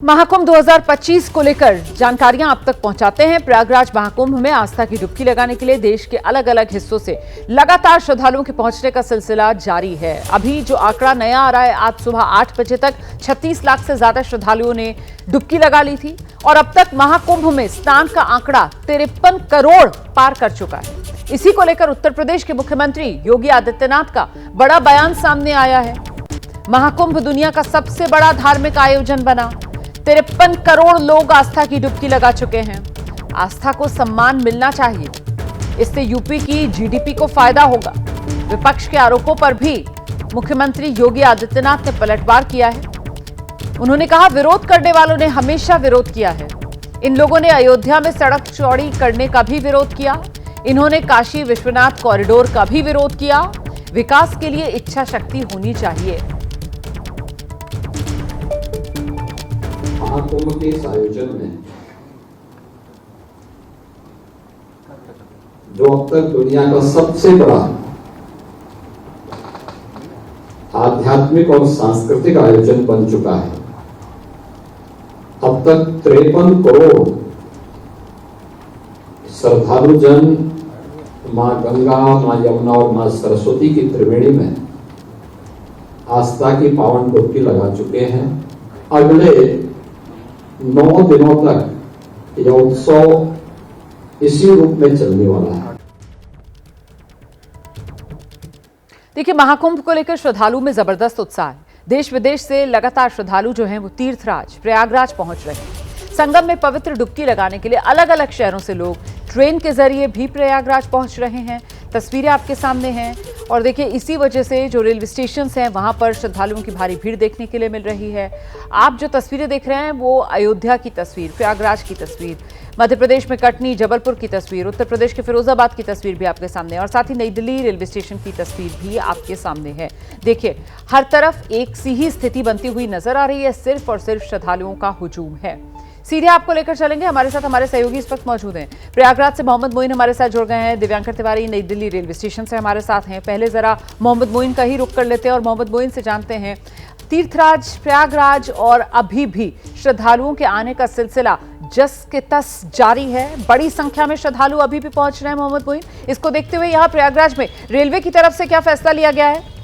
महाकुंभ 2025 को लेकर जानकारियां आप तक पहुंचाते हैं। प्रयागराज महाकुंभ में आस्था की डुबकी लगाने के लिए देश के अलग अलग हिस्सों से लगातार श्रद्धालुओं के पहुंचने का सिलसिला जारी है। अभी जो आंकड़ा नया आ रहा है, आज सुबह 8 बजे तक 36 लाख से ज्यादा श्रद्धालुओं ने डुबकी लगा ली थी और अब तक महाकुंभ में स्नान का आंकड़ा 53 करोड़ पार कर चुका है। इसी को लेकर उत्तर प्रदेश के मुख्यमंत्री योगी आदित्यनाथ का बड़ा बयान सामने आया है। महाकुंभ दुनिया का सबसे बड़ा धार्मिक आयोजन बना, 53 करोड़ लोग आस्था की डुबकी लगा चुके हैं। आस्था को सम्मान मिलना चाहिए, इससे यूपी की जीडीपी को फायदा होगा। विपक्ष के आरोपों पर भी मुख्यमंत्री योगी आदित्यनाथ ने पलटवार किया है। उन्होंने कहा, विरोध करने वालों ने हमेशा विरोध किया है। इन लोगों ने अयोध्या में सड़क चौड़ी करने का भी विरोध किया। इन्होंने काशी विश्वनाथ कॉरिडोर का भी विरोध किया। विकास के लिए इच्छा शक्ति होनी चाहिए। महाकुंभ के इस आयोजन में जो अब तक दुनिया का सबसे बड़ा आध्यात्मिक और सांस्कृतिक आयोजन बन चुका है, अब तक 53 करोड़ श्रद्धालु जन मां गंगा, मां यमुना और मां सरस्वती की त्रिवेणी में आस्था की पावन डुबकी लगा चुके हैं। अगले 9 दिनों तक यह उत्सव इसी रूप में चलने वाला है। देखिए, महाकुंभ को लेकर श्रद्धालु में जबरदस्त उत्साह है। देश विदेश से लगातार श्रद्धालु जो हैं वो तीर्थराज प्रयागराज पहुंच रहे हैं। संगम में पवित्र डुबकी लगाने के लिए अलग अलग शहरों से लोग ट्रेन के जरिए भी प्रयागराज पहुंच रहे हैं। तस्वीरें आपके सामने हैं और देखिए, इसी वजह से जो रेलवे स्टेशन हैं वहां पर श्रद्धालुओं की भारी भीड़ देखने के लिए मिल रही है। आप जो तस्वीरें देख रहे हैं वो अयोध्या की तस्वीर, प्रयागराज की तस्वीर, मध्य प्रदेश में कटनी, जबलपुर की तस्वीर, उत्तर प्रदेश के फिरोजाबाद की तस्वीर भी आपके सामने है और साथ ही नई दिल्ली रेलवे स्टेशन की तस्वीर भी आपके सामने है। देखिए, हर तरफ एक सी ही स्थिति बनती हुई नजर आ रही है। सिर्फ और सिर्फ श्रद्धालुओं का हुजूम है। सीधे आपको लेकर चलेंगे। हमारे साथ हमारे सहयोगी इस वक्त मौजूद हैं। प्रयागराज से मोहम्मद मोइन हमारे साथ जुड़ गए हैं। दिव्यांकर तिवारी नई दिल्ली रेलवे स्टेशन से हमारे साथ हैं। पहले जरा मोहम्मद मोइन का ही रुख कर लेते हैं और मोहम्मद मोइन से जानते हैं, तीर्थराज प्रयागराज और अभी भी श्रद्धालुओं के आने का सिलसिला जस के तस जारी है। बड़ी संख्या में श्रद्धालु अभी भी पहुंच रहे हैं। मोहम्मद मोइन, इसको देखते हुए यहाँ प्रयागराज में रेलवे की तरफ से क्या फैसला लिया गया है?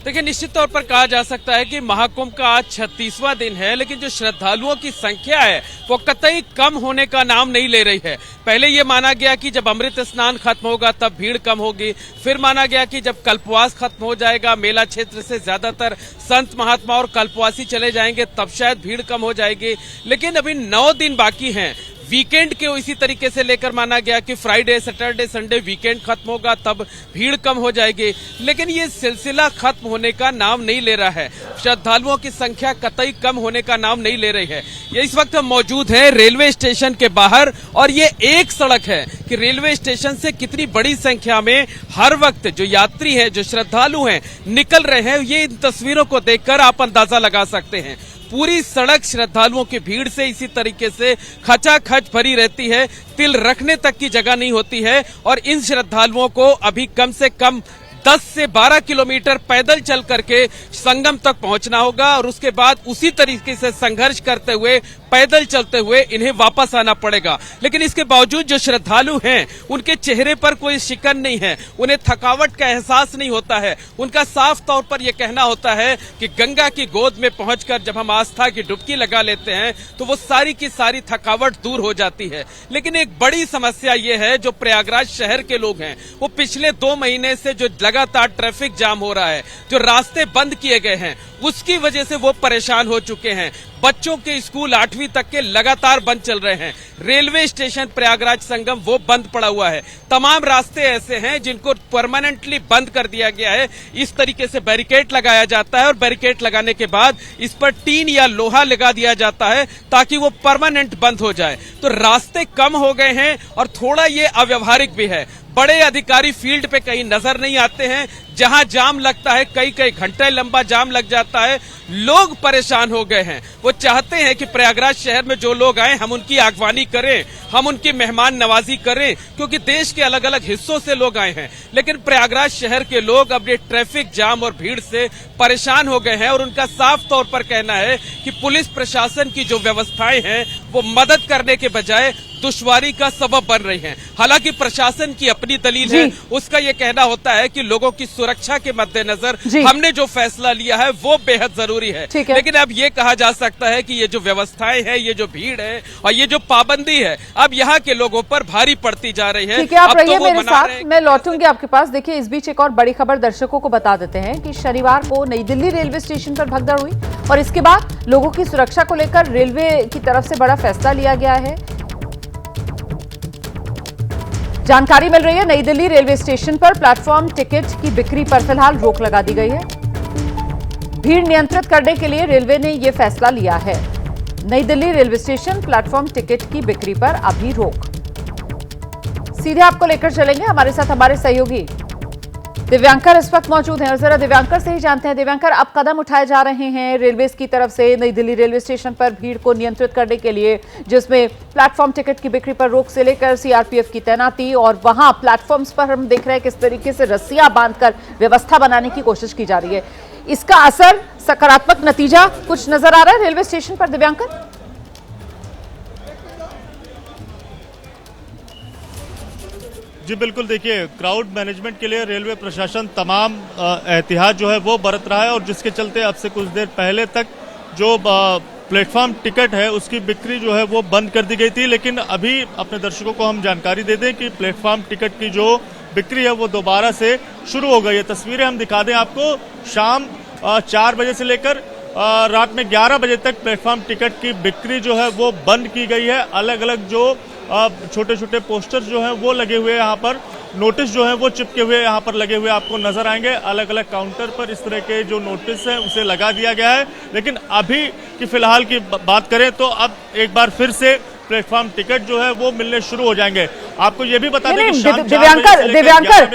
देखिए, निश्चित तौर पर कहा जा सकता है कि महाकुंभ का आज 36वां दिन है, लेकिन जो श्रद्धालुओं की संख्या है वो कतई कम होने का नाम नहीं ले रही है। पहले ये माना गया कि जब अमृत स्नान खत्म होगा तब भीड़ कम होगी, फिर माना गया कि जब कल्पवास खत्म हो जाएगा, मेला क्षेत्र से ज्यादातर संत महात्मा और कल्पवासी चले जाएंगे, तब शायद भीड़ कम हो जाएगी। लेकिन अभी 9 दिन बाकी हैं। वीकेंड के इसी तरीके से लेकर माना गया कि फ्राइडे, सैटरडे, संडे वीकेंड खत्म होगा तब भीड़ कम हो जाएगी, लेकिन ये सिलसिला खत्म होने का नाम नहीं ले रहा है। श्रद्धालुओं की संख्या कतई कम होने का नाम नहीं ले रही है। ये इस वक्त हम मौजूद हैं रेलवे स्टेशन के बाहर और ये एक सड़क है कि रेलवे स्टेशन से कितनी बड़ी संख्या में हर वक्त जो यात्री है, जो श्रद्धालु हैं, निकल रहे हैं। ये इन तस्वीरों को देखकर आप अंदाजा लगा सकते हैं। पूरी सड़क श्रद्धालुओं की भीड़ से इसी तरीके से खचाखच भरी रहती है। तिल रखने तक की जगह नहीं होती है और इन श्रद्धालुओं को अभी कम से कम 10 से 12 किलोमीटर पैदल चल करके संगम तक पहुंचना होगा और उसके बाद उसी तरीके से संघर्ष करते हुए, पैदल चलते हुए इन्हें वापस आना पड़ेगा। लेकिन इसके बावजूद जो श्रद्धालु हैं उनके चेहरे पर कोई शिकन नहीं है, उन्हें थकावट का एहसास नहीं होता है। उनका साफ तौर पर यह कहना होता है कि गंगा की गोद में पहुंचकर जब हम आस्था की डुबकी लगा लेते हैं तो वो सारी की सारी थकावट दूर हो जाती है। लेकिन एक बड़ी समस्या ये है, जो प्रयागराज शहर के लोग हैं वो पिछले 2 महीने से जो लगातार ट्रैफिक जाम हो रहा है, जो रास्ते बंद किए गए हैं, उसकी वजह से वो परेशान हो चुके हैं। बच्चों के स्कूल 8वीं तक के लगातार बंद चल रहे हैं। रेलवे स्टेशन प्रयागराज संगम वो बंद पड़ा हुआ है। तमाम रास्ते ऐसे हैं जिनको परमानेंटली बंद कर दिया गया है। इस तरीके से बैरिकेड लगाया जाता है और बैरिकेड लगाने के बाद इस पर टीन या लोहा लगा दिया जाता है ताकि वो परमानेंट बंद हो जाए। तो रास्ते कम हो गए हैं और थोड़ा ये अव्यवहारिक भी है। बड़े अधिकारी फील्ड पे कहीं नजर नहीं आते हैं। जहां जाम लगता है कई कई घंटे लंबा जाम लग जाता है, लोग परेशान हो गए हैं। वो चाहते हैं कि प्रयागराज शहर में जो लोग आए हम उनकी आगवानी करें, हम उनकी मेहमान नवाजी करें, क्योंकि देश के अलग अलग हिस्सों से लोग आए हैं। लेकिन प्रयागराज शहर के लोग अब ये ट्रैफिक जाम और भीड़ से परेशान हो गए हैं और उनका साफ तौर पर कहना है कि पुलिस प्रशासन की जो व्यवस्थाएं हैं वो मदद करने के बजाय दुश्वारी का सबब बन रही हैं। हालांकि प्रशासन की अपनी दलील है, उसका ये कहना होता है कि लोगों की सुरक्षा के मद्देनजर हमने जो फैसला लिया है वो बेहद जरूरी है। लेकिन अब ये कहा जा सकता है कि ये जो व्यवस्थाएं हैं, ये जो भीड़ है और ये जो पाबंदी है, अब यहाँ के लोगों पर भारी पड़ती जा रही है। ठीक है, आप रहिए मेरे साथ, मैं लौटूंगी आपके पास। देखिए, इस बीच एक और बड़ी खबर दर्शकों को बता देते हैं कि शनिवार को नई दिल्ली रेलवे स्टेशन पर भगदड़ हुई और इसके बाद लोगों की सुरक्षा को लेकर रेलवे की तरफ से बड़ा फैसला लिया गया है। जानकारी मिल रही है, नई दिल्ली रेलवे स्टेशन पर प्लेटफॉर्म टिकट की बिक्री पर फिलहाल रोक लगा दी गई है। भीड़ नियंत्रित करने के लिए रेलवे ने यह फैसला लिया है। नई Delhi railway station platform ticket की बिक्री पर अभी रोक। सीधे आपको लेकर चलेंगे, हमारे साथ हमारे सहयोगी दिव्यांकर इस वक्त मौजूद हैं और जरा दिव्यांकर से ही जानते हैं। दिव्यांकर, अब कदम उठाए जा रहे हैं रेलवे की तरफ से नई दिल्ली रेलवे स्टेशन पर भीड़ को नियंत्रित करने के लिए, जिसमें प्लेटफॉर्म टिकट की बिक्री पर रोक से लेकर सीआरपीएफ की तैनाती और वहां प्लेटफॉर्म्स पर हम देख रहे हैं किस तरीके से रस्सियां बांधकर व्यवस्था बनाने की कोशिश की जा रही है। इसका असर, सकारात्मक नतीजा कुछ नजर आ रहा है रेलवे स्टेशन पर, दिव्यांकर? जी बिल्कुल, देखिए, क्राउड मैनेजमेंट के लिए रेलवे प्रशासन तमाम एहतियात जो है वो बरत रहा है और जिसके चलते अब से कुछ देर पहले तक जो प्लेटफॉर्म टिकट है उसकी बिक्री जो है वो बंद कर दी गई थी। लेकिन अभी अपने दर्शकों को हम जानकारी दे दें कि प्लेटफॉर्म टिकट की जो बिक्री है वो दोबारा से शुरू हो गई है। तस्वीरें हम दिखा दें आपको, शाम 4 बजे से लेकर रात में 11 बजे तक प्लेटफॉर्म टिकट की बिक्री जो है वो बंद की गई है। अलग अलग जो छोटे छोटे पोस्टर्स जो हैं वो लगे हुए यहाँ पर, नोटिस जो है वो चिपके हुए यहाँ पर लगे हुए आपको नजर आएंगे। अलग अलग काउंटर पर इस तरह के जो नोटिस हैं उसे लगा दिया गया है। लेकिन अभी की फिलहाल की बात करें तो अब एक बार फिर से प्लेटफॉर्म टिकट जो है वो मिलने शुरू हो जाएंगे। आपको ये भी बता दें कि दिव्यांकर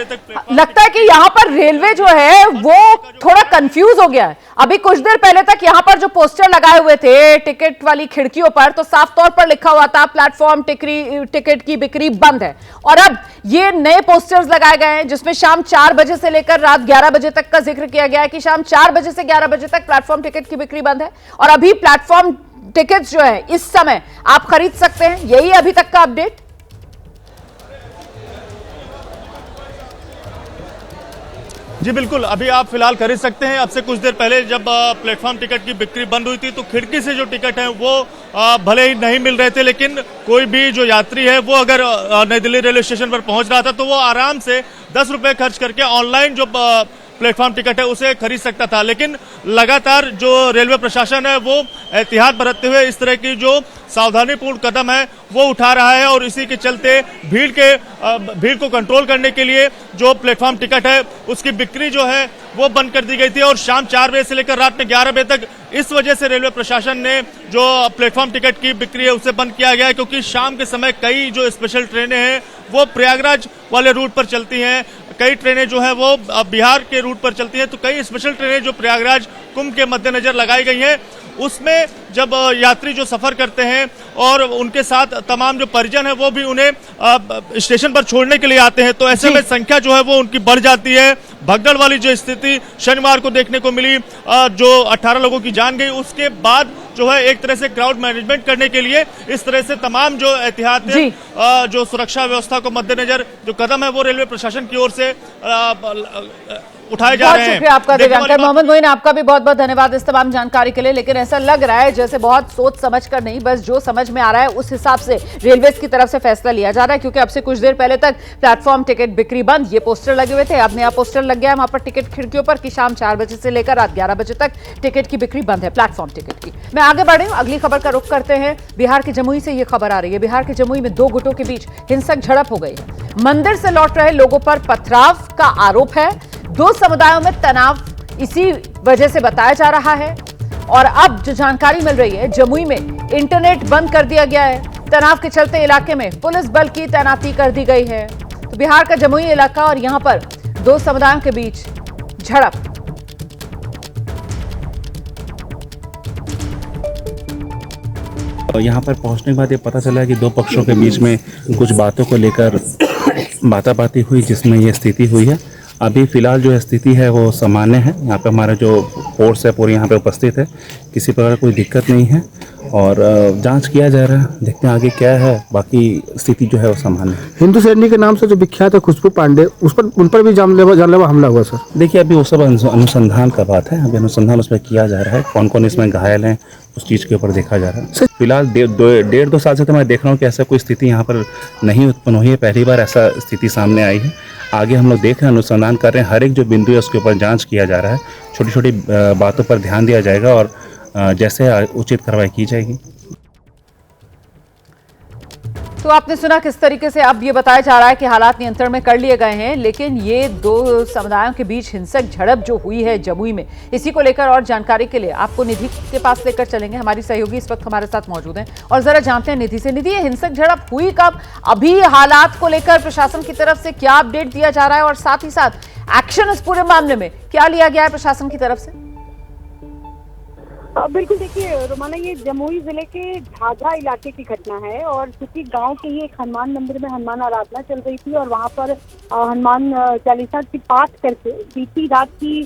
लगता है कि यहाँ पर रेलवे जो है वो थोड़ा कंफ्यूज हो गया है। अभी कुछ देर पहले तक यहाँ पर जो पोस्टर लगाए हुए थे टिकट वाली खिड़कियों पर, तो साफ तौर पर लिखा हुआ था प्लेटफॉर्म टिकट की बिक्री बंद है। और अब ये नए पोस्टर्स लगाए गए हैं जिसमें शाम 4 बजे से लेकर रात 11 बजे तक का जिक्र किया गया है कि शाम 4 बजे से 11 बजे तक प्लेटफॉर्म टिकट की बिक्री बंद है। और अभी प्लेटफॉर्म टिकट्स जो है इस समय आप खरीद सकते हैं, यही अभी तक का अपडेट? जी बिल्कुल, अभी आप फिलहाल खरीद सकते हैं। अब से कुछ देर पहले जब प्लेटफॉर्म टिकट की बिक्री बंद हुई थी तो खिड़की से जो टिकट हैं वो भले ही नहीं मिल रहे थे, लेकिन कोई भी जो यात्री है वो अगर नई दिल्ली रेलवे स्टेशन पर पहुंच रहा था तो वो आराम से 10 रुपए खर्च करके ऑनलाइन जो प्लेटफॉर्म टिकट है उसे खरीद सकता था। लेकिन लगातार जो रेलवे प्रशासन है वो एहतियात बरतते हुए इस तरह की जो सावधानीपूर्ण कदम है वो उठा रहा है और इसी के चलते भीड़ को कंट्रोल करने के लिए जो प्लेटफॉर्म टिकट है उसकी बिक्री जो है वो बंद कर दी गई थी। और शाम 4 बजे से लेकर रात में 11 बजे तक इस वजह से रेलवे प्रशासन ने जो प्लेटफॉर्म टिकट की बिक्री है उसे बंद किया गया है, क्योंकि शाम के समय कई जो स्पेशल ट्रेनें हैं वो प्रयागराज वाले रूट पर चलती हैं, कई ट्रेनें जो है वो बिहार के रूट पर चलती हैं, तो कई स्पेशल ट्रेनें जो प्रयागराज कुंभ के मद्देनजर लगाई गई हैं उसमें जब यात्री जो सफर करते हैं और उनके साथ तमाम जो परिजन है वो भी उन्हें स्टेशन पर छोड़ने के लिए आते हैं, तो ऐसे में संख्या जो है वो उनकी बढ़ जाती है। भगदड़ वाली जो स्थिति शनिवार को देखने को मिली, जो 18 लोगों की जान गई, उसके बाद जो है एक तरह से क्राउड मैनेजमेंट करने के लिए इस तरह से तमाम जो एहतियात जो सुरक्षा व्यवस्था को मद्देनजर जो कदम है वो रेलवे प्रशासन की ओर से उठाए जा रहे हैं। शुक्रिया आपका दिव्यांकर। मोहम्मद मोइन, आपका भी बहुत बहुत धन्यवाद इस तमाम जानकारी के लिए। लेकिन ऐसा लग रहा है जैसे बहुत सोच समझ कर नहीं, बस जो समझ में आ रहा है उस हिसाब से रेलवे की तरफ से फैसला लिया जा रहा है, क्योंकि अब से कुछ देर पहले तक प्लेटफॉर्म टिकट बिक्री बंद, ये पोस्टर लगे हुए थे, अब नया पोस्टर लग गया है वहां पर टिकट खिड़कियों पर कि शाम 4 बजे से लेकर रात 11 बजे तक टिकट की बिक्री बंद है, प्लेटफॉर्म टिकट की। मैं आगे बढ़ रही हूं, अगली खबर का रुख करते हैं। बिहार के जमुई से यह खबर आ रही है। बिहार के जमुई में 2 गुटों के बीच हिंसक झड़प हो गई है। मंदिर से लौट रहे लोगों पर पथराव का आरोप है। 2 समुदायों में तनाव इसी वजह से बताया जा रहा है। और अब जो जानकारी मिल रही है, जमुई में इंटरनेट बंद कर दिया गया है। तनाव के चलते इलाके में पुलिस बल की तैनाती कर दी गई है। तो बिहार का जमुई इलाका और यहां पर 2 समुदायों के बीच झड़प। यहाँ पर पहुँचने के बाद ये पता चला कि दो पक्षों के बीच में कुछ बातों को लेकर बाताबाती हुई, जिसमें ये स्थिति हुई है। अभी फिलहाल जो स्थिति है वो सामान्य है। यहाँ पे हमारा जो फोर्स है पूरी यहाँ पे उपस्थित है, किसी प्रकार कोई दिक्कत नहीं है और जांच किया जा रहा है। देखते हैं आगे क्या है, बाकी स्थिति जो है वो सामान्य है। हिंदू सैनिक के नाम से जो विख्यात है खुशबू पांडे, उन पर भी जानलेवा हमला हुआ सर। देखिए अभी वो सब अनुसंधान का बात है, अभी अनुसंधान उसमें किया जा रहा है। कौन कौन इसमें घायल हैं उस चीज़ के ऊपर देखा जा रहा है। फिलहाल 1.5-2 साल से तो मैं देख रहा हूँ कि ऐसा कोई स्थिति यहाँ पर नहीं उत्पन्न हुई है। पहली बार ऐसा स्थिति सामने आई है। आगे हम लोग देख रहे हैं, अनुसंधान कर रहे हैं। हर एक जो बिंदु है उसके ऊपर जांच किया जा रहा है। छोटी छोटी बातों पर ध्यान दिया जाएगा और जैसे उचित कार्रवाई की जाएगी। तो आपने सुना किस तरीके से अब ये बताया जा रहा है कि हालात नियंत्रण में कर लिए गए हैं, लेकिन ये दो समुदायों के बीच हिंसक झड़प जो हुई है जमुई में, इसी को लेकर और जानकारी के लिए आपको निधि के पास लेकर चलेंगे। हमारी सहयोगी इस वक्त हमारे साथ मौजूद हैं और जरा जानते हैं निधि से। निधि, ये हिंसक झड़प हुई कब, अभी हालात को लेकर प्रशासन की तरफ से क्या अपडेट दिया जा रहा है और साथ ही साथ एक्शन इस पूरे मामले में क्या लिया गया है प्रशासन की तरफ से? बिल्कुल, देखिए रोमाना, ये जमुई जिले के झाझा इलाके की घटना है और क्योंकि गांव के ही एक हनुमान मंदिर में हनुमान आराधना चल रही थी और वहां पर हनुमान चालीसा की पाठ करके बीती रात की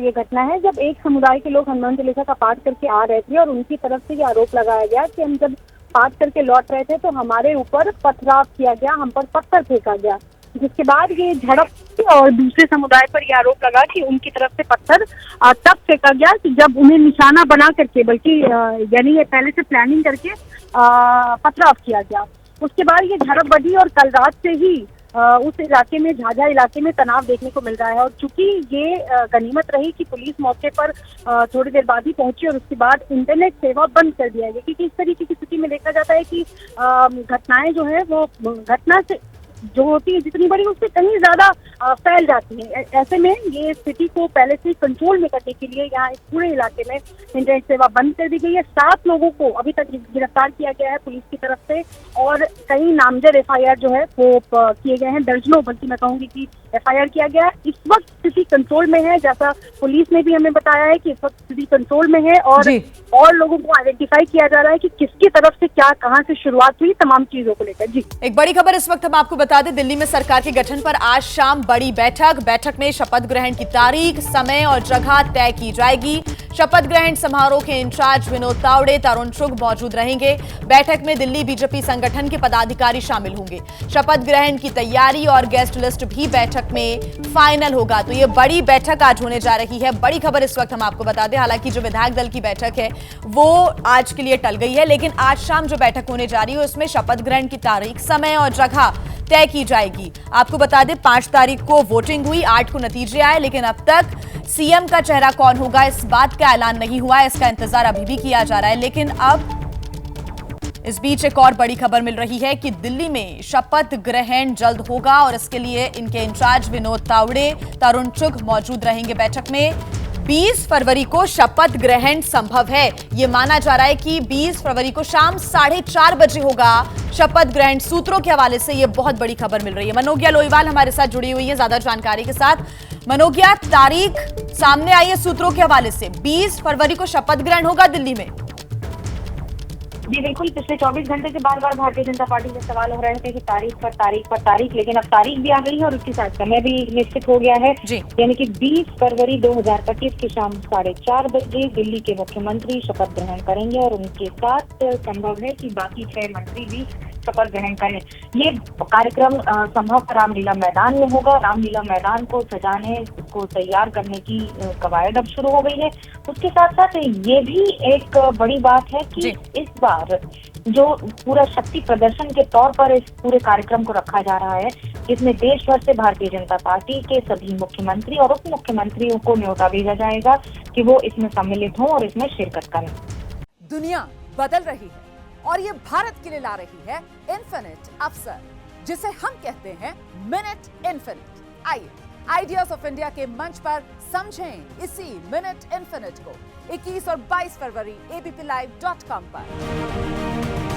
ये घटना है, जब एक समुदाय के लोग हनुमान चालीसा का पाठ करके आ रहे थे और उनकी तरफ से ये आरोप लगाया गया कि हम जब पाठ करके लौट रहे थे तो हमारे ऊपर पथराव किया गया, हम पर पत्थर फेंका गया, जिसके बाद ये झड़प और दूसरे समुदाय पर यह आरोप लगा कि उनकी तरफ से पत्थर तब फेंका गया कि जब उन्हें निशाना बना करके, बल्कि यानी ये पहले से प्लानिंग करके पथराव किया गया। उसके बाद ये झड़प बढ़ी और कल रात से ही उस इलाके में, झाझा इलाके में तनाव देखने को मिल रहा है। और चूंकि ये गनीमत रही कि पुलिस मौके पर थोड़ी देर बाद ही पहुंची और उसके बाद इंटरनेट सेवा बंद कर दिया गया, क्योंकि इस तरीके की स्थिति में देखा जाता है कि घटनाएं जो है वो घटना से जो होती है जितनी बड़ी उससे कहीं ज्यादा फैल जाती है। ऐसे में ये स्थिति को पहले से कंट्रोल में करने के लिए यहाँ इस पूरे इलाके में इंटरनेट सेवा बंद कर दी गई है। 7 लोगों को अभी तक गिरफ्तार किया गया है पुलिस की तरफ से और कई नामजद एफआईआर जो है वो किए गए हैं, दर्जनों, बल्कि मैं कहूँगी कि एफआईआर किया गया है। इस वक्त स्थिति कंट्रोल में है, जैसा पुलिस ने भी हमें बताया है कि इस वक्त स्थिति कंट्रोल में है और लोगों को आइडेंटिफाई किया जा रहा है कि किसकी तरफ से क्या, कहां से शुरुआत हुई, तमाम चीजों को लेकर। जी, एक बड़ी खबर इस वक्त हम आपको बता दें, दिल्ली में सरकार के गठन पर आज शाम बड़ी बैठक में शपथ ग्रहण की तारीख, समय और जगह तय की जाएगी। शपथ ग्रहण समारोह के इंचार्ज विनोद तावड़े, तरुण चुग मौजूद रहेंगे। बैठक में दिल्ली बीजेपी संगठन के पदाधिकारी शामिल होंगे। शपथ ग्रहण की तैयारी और गेस्ट लिस्ट भी बैठक में फाइनल होगा। तो ये बड़ी बैठक आज होने जा रही है। बड़ी खबर इस वक्त हम आपको बता दें, हालांकि जो विधायक दल की बैठक है वो आज के लिए टल गई है, लेकिन आज शाम जो बैठक होने जा रही है उसमें शपथ ग्रहण की तारीख, समय और जगह तय की जाएगी। आपको बता दें 5 तारीख को वोटिंग हुई, 8 को नतीजे आए, लेकिन अब तक सीएम का चेहरा कौन होगा इस बात का ऐलान नहीं हुआ है। इसका इंतजार अभी भी किया जा रहा है। लेकिन अब इस बीच एक और बड़ी खबर मिल रही है कि दिल्ली में शपथ ग्रहण जल्द होगा और इसके लिए इनके इंचार्ज विनोद तावड़े, तरुण चुग मौजूद रहेंगे बैठक में। 20 फरवरी को शपथ ग्रहण संभव है। यह माना जा रहा है कि 20 फरवरी को शाम 4:30 बजे होगा शपथ ग्रहण। सूत्रों के हवाले से यह बहुत बड़ी खबर मिल रही है। मनोज्ञा लोईवाल हमारे साथ जुड़ी हुई है ज्यादा जानकारी के साथ। मनोज्ञा, तारीख सामने आई है सूत्रों के हवाले से, 20 फरवरी को शपथ ग्रहण होगा दिल्ली में। जी बिल्कुल, पिछले 24 घंटे से बार बार भारतीय जनता पार्टी से सवाल हो रहे थे कि तारीख पर तारीख, लेकिन अब तारीख भी आ गई है और उसके साथ समय भी निश्चित हो गया है। यानी कि 20 फरवरी 2025 की शाम 4:30 बजे दिल्ली के मुख्यमंत्री शपथ ग्रहण करेंगे और उनके साथ संभव है कि बाकी 6 मंत्री भी शपथ ग्रहण करें। ये कार्यक्रम संभव रामलीला मैदान में होगा। रामलीला मैदान को सजाने, उसको तैयार करने की कवायद अब शुरू हो गई है। उसके साथ साथ ये भी एक बड़ी बात है कि इस बार जो पूरा शक्ति प्रदर्शन के तौर पर इस पूरे कार्यक्रम को रखा जा रहा है, इसमें देश भर से भारतीय जनता पार्टी के सभी मुख्यमंत्री और उप मुख्यमंत्रियों को न्योता भेजा जाएगा कि वो इसमें सम्मिलित हों और इसमें शिरकत करें। दुनिया बदल रही है और ये भारत के लिए ला रही है इन्फिनिट अवसर, जिसे हम कहते हैं मिनट इन्फिनिट। आइए आइडियाज ऑफ इंडिया के मंच पर समझें इसी मिनट इन्फिनिट को 21 और 22 फरवरी abplive.com पर।